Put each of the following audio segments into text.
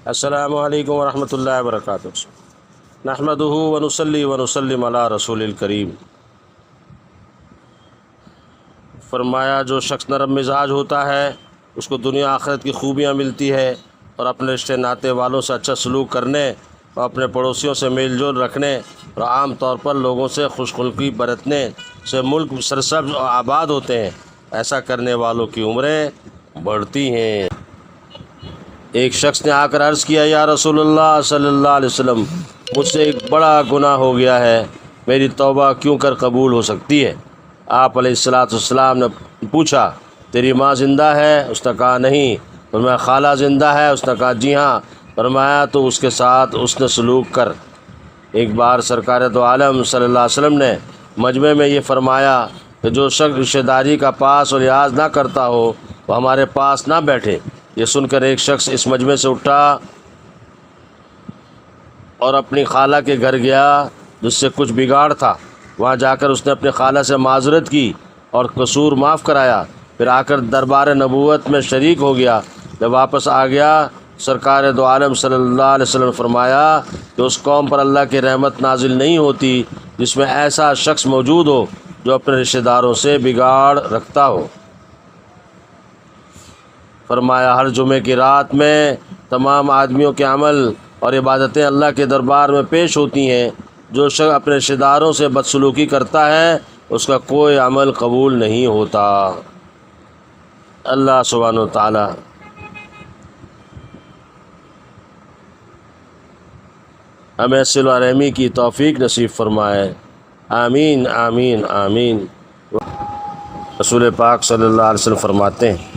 السلام علیکم ورحمۃ اللہ وبرکاتہ۔ نحمدہ ونصلی ونسلم علی رسول الکریم۔ فرمایا جو شخص نرم مزاج ہوتا ہے اس کو دنیا آخرت کی خوبیاں ملتی ہے، اور اپنے رشتے ناتے والوں سے اچھا سلوک کرنے اور اپنے پڑوسیوں سے میل جول رکھنے اور عام طور پر لوگوں سے خوش خلقی برتنے سے ملک سرسبز اور آباد ہوتے ہیں۔ ایسا کرنے والوں کی عمریں بڑھتی ہیں۔ ایک شخص نے آ کر عرض کیا، یا رسول اللہ صلی اللہ علیہ وسلم، مجھ سے ایک بڑا گناہ ہو گیا ہے، میری توبہ کیوں کر قبول ہو سکتی ہے؟ آپ علیہ السلام نے پوچھا، تیری ماں زندہ ہے؟ اس نے کہا نہیں۔ فرمایا خالہ زندہ ہے؟ اس نے کہا جی ہاں۔ فرمایا تو اس کے ساتھ اس نے سلوک کر۔ ایک بار سرکار دو عالم صلی اللہ علیہ وسلم نے مجمع میں یہ فرمایا کہ جو شخص رشتہ داری کا پاس اور لحاظ نہ کرتا ہو وہ ہمارے پاس نہ بیٹھے۔ یہ سن کر ایک شخص اس مجمع سے اٹھا اور اپنی خالہ کے گھر گیا جس سے کچھ بگاڑ تھا۔ وہاں جا کر اس نے اپنی خالہ سے معذرت کی اور قصور معاف کرایا، پھر آ کر دربار نبوت میں شریک ہو گیا۔ جب واپس آ گیا، سرکار دو عالم صلی اللہ علیہ وسلم نے فرمایا کہ اس قوم پر اللہ کی رحمت نازل نہیں ہوتی جس میں ایسا شخص موجود ہو جو اپنے رشتہ داروں سے بگاڑ رکھتا ہو۔ فرمایا ہر جمعے کی رات میں تمام آدمیوں کے عمل اور عبادتیں اللہ کے دربار میں پیش ہوتی ہیں۔ جو شخص اپنے رشتہ داروں سے بدسلوکی کرتا ہے اس کا کوئی عمل قبول نہیں ہوتا۔ اللہ سبحانہ و تعالی ہمیں صلہ رحمی کی توفیق نصیب فرمائے، آمین آمین آمین۔ رسول پاک صلی اللہ علیہ وسلم فرماتے ہیں،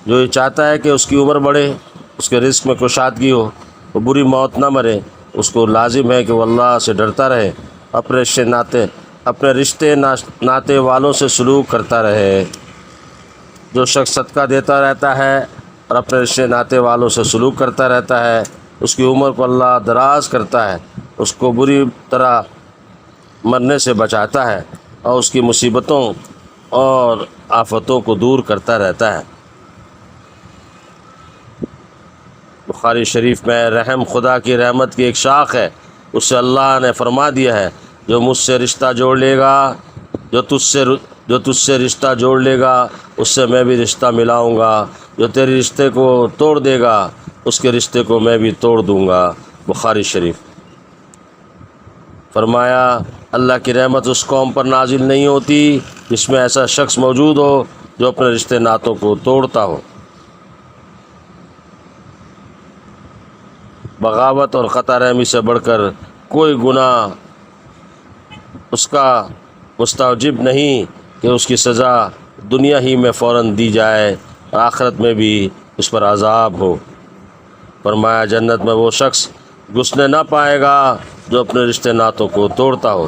جو یہ چاہتا ہے کہ اس کی عمر بڑھے، اس کے رزق میں کشادگی ہو، وہ بری موت نہ مرے، اس کو لازم ہے کہ وہ اللہ سے ڈرتا رہے، اپنے رشتے ناتے والوں سے سلوک کرتا رہے۔ جو شخص صدقہ دیتا رہتا ہے اور اپنے رشتے ناتے والوں سے سلوک کرتا رہتا ہے اس کی عمر کو اللہ دراز کرتا ہے، اس کو بری طرح مرنے سے بچاتا ہے اور اس کی مصیبتوں اور آفتوں کو دور کرتا رہتا ہے۔ بخاری شریف میں رحم خدا کی رحمت کی ایک شاخ ہے، اس سے اللہ نے فرما دیا ہے، جو مجھ سے رشتہ جوڑ لے گا، جو تجھ سے رشتہ جوڑ لے گا اس سے میں بھی رشتہ ملاؤں گا، جو تیرے رشتے کو توڑ دے گا اس کے رشتے کو میں بھی توڑ دوں گا۔ بخاری شریف۔ فرمایا اللہ کی رحمت اس قوم پر نازل نہیں ہوتی جس میں ایسا شخص موجود ہو جو اپنے رشتے ناتوں کو توڑتا ہو۔ بغاوت اور خطا رحمی سے بڑھ کر کوئی گناہ اس کا مستوجب نہیں کہ اس کی سزا دنیا ہی میں فوراً دی جائے اور آخرت میں بھی اس پر عذاب ہو۔ فرمایا جنت میں وہ شخص گھسنے نہ پائے گا جو اپنے رشتے ناتوں کو توڑتا ہو۔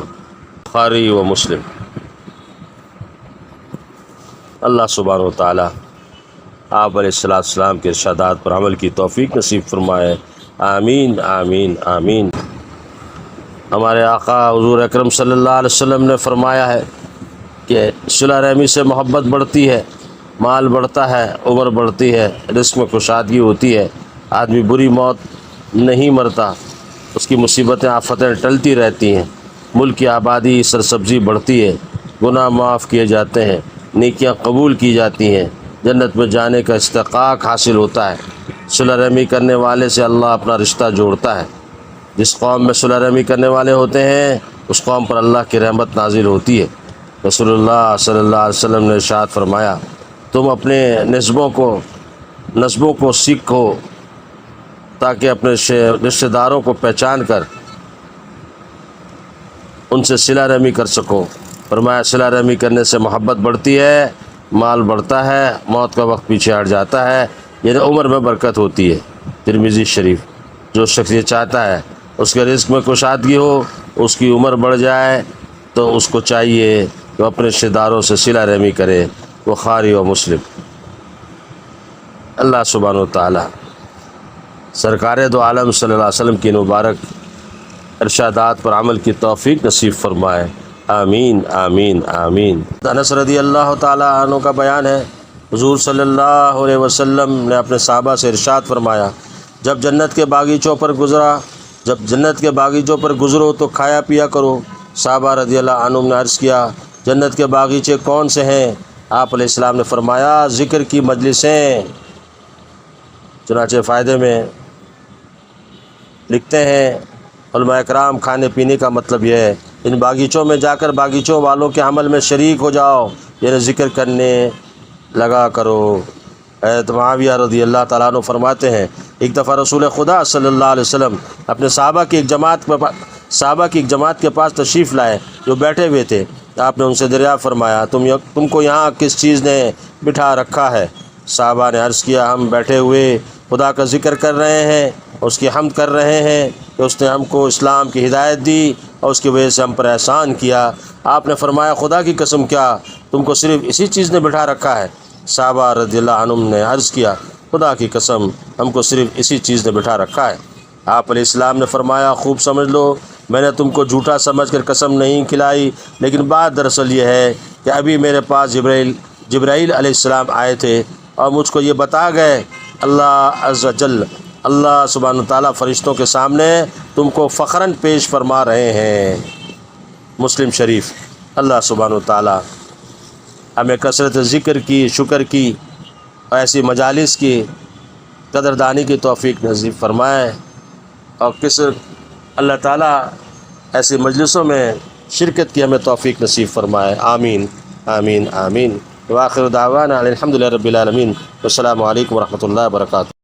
بخاری و مسلم۔ اللہ سبحانہ و تعالی آپ علیہ السلام کے ارشادات پر عمل کی توفیق نصیب فرمائے، آمین آمین آمین۔ ہمارے آقا حضور اکرم صلی اللہ علیہ وسلم نے فرمایا ہے کہ صلہ رحمی سے محبت بڑھتی ہے، مال بڑھتا ہے، عمر بڑھتی ہے، رزق میں کشادگی ہوتی ہے، آدمی بری موت نہیں مرتا، اس کی مصیبتیں آفتیں ٹلتی رہتی ہیں، ملک کی آبادی سرسبزی بڑھتی ہے، گناہ معاف کیے جاتے ہیں، نیکیاں قبول کی جاتی ہیں، جنت میں جانے کا استحقاق حاصل ہوتا ہے۔ صلہ رحمی کرنے والے سے اللہ اپنا رشتہ جوڑتا ہے۔ جس قوم میں صلہ رحمی کرنے والے ہوتے ہیں اس قوم پر اللہ کی رحمت نازل ہوتی ہے۔ رسول اللہ صلی اللہ علیہ وسلم نے ارشاد فرمایا، تم اپنے نسبوں کو سیکھو تاکہ اپنے رشتہ داروں کو پہچان کر ان سے صلہ رحمی کر سکو۔ فرمایا صلہ رحمی کرنے سے محبت بڑھتی ہے، مال بڑھتا ہے، موت کا وقت پیچھے ہٹ جاتا ہے، یعنی عمر میں برکت ہوتی ہے۔ ترمذی شریف۔ جو شخص یہ چاہتا ہے اس کے رزق میں کشادگی ہو، اس کی عمر بڑھ جائے، تو اس کو چاہیے کہ اپنے رشتہ داروں سے صلہ رحمی کرے۔ بخاری و مسلم۔ اللہ سبحانہ و تعالی سرکار دو عالم صلی اللہ علیہ وسلم کی مبارک ارشادات پر عمل کی توفیق نصیب فرمائے، آمین آمین آمین۔ انس رضی اللہ تعالی عنہ کا بیان ہے، حضور صلی اللہ علیہ وسلم نے اپنے صحابہ سے ارشاد فرمایا، جب جنت کے باغیچوں پر گزرو تو کھایا پیا کرو۔ صحابہ رضی اللہ عنہم نے عرض کیا جنت کے باغیچے کون سے ہیں؟ آپ علیہ السلام نے فرمایا ذکر کی مجلسیں۔ چنانچہ فائدے میں لکھتے ہیں علماء اکرام کھانے پینے کا مطلب یہ ہے ان باغیچوں میں جا کر باغیچوں والوں کے عمل میں شریک ہو جاؤ، یعنی ذکر کرنے لگا کرو۔ حضرت معاویہ رضی اللہ تعالیٰ عنہ فرماتے ہیں ایک دفعہ رسول خدا صلی اللہ علیہ وسلم اپنے صحابہ کی ایک جماعت کے پاس تشریف لائے جو بیٹھے ہوئے تھے۔ آپ نے ان سے دریافت فرمایا تم کو یہاں کس چیز نے بٹھا رکھا ہے؟ صحابہ نے عرض کیا ہم بیٹھے ہوئے خدا کا ذکر کر رہے ہیں، اس کی حمد کر رہے ہیں کہ اس نے ہم کو اسلام کی ہدایت دی اور اس کی وجہ سے ہم پر احسان کیا۔ آپ نے فرمایا خدا کی قسم کیا تم کو صرف اسی چیز نے بٹھا رکھا ہے؟ صحابہ رضی اللہ عنہم نے عرض کیا خدا کی قسم ہم کو صرف اسی چیز نے بٹھا رکھا ہے۔ آپ علیہ السلام نے فرمایا خوب سمجھ لو میں نے تم کو جھوٹا سمجھ کر قسم نہیں کھلائی، لیکن بات دراصل یہ ہے کہ ابھی میرے پاس جبرائیل علیہ السلام آئے تھے اور مجھ کو یہ بتا گئے اللہ عز و جل اللہ سبحانہ وتعالیٰ فرشتوں کے سامنے تم کو فخراً پیش فرما رہے ہیں۔ مسلم شریف۔ اللہ سبحانہ وتعالیٰ ہمیں کثرت ذکر کی، شکر کی اور ایسی مجالس کی قدردانی کی توفیق نصیب فرمائے، اور اللہ تعالیٰ ایسی مجلسوں میں شرکت کی ہمیں توفیق نصیب فرمائے۔ آمین آمین آمین۔ وآخر دعوانا الحمد للہ رب العالمین۔ السلام علیکم ورحمۃ اللہ وبرکاتہ۔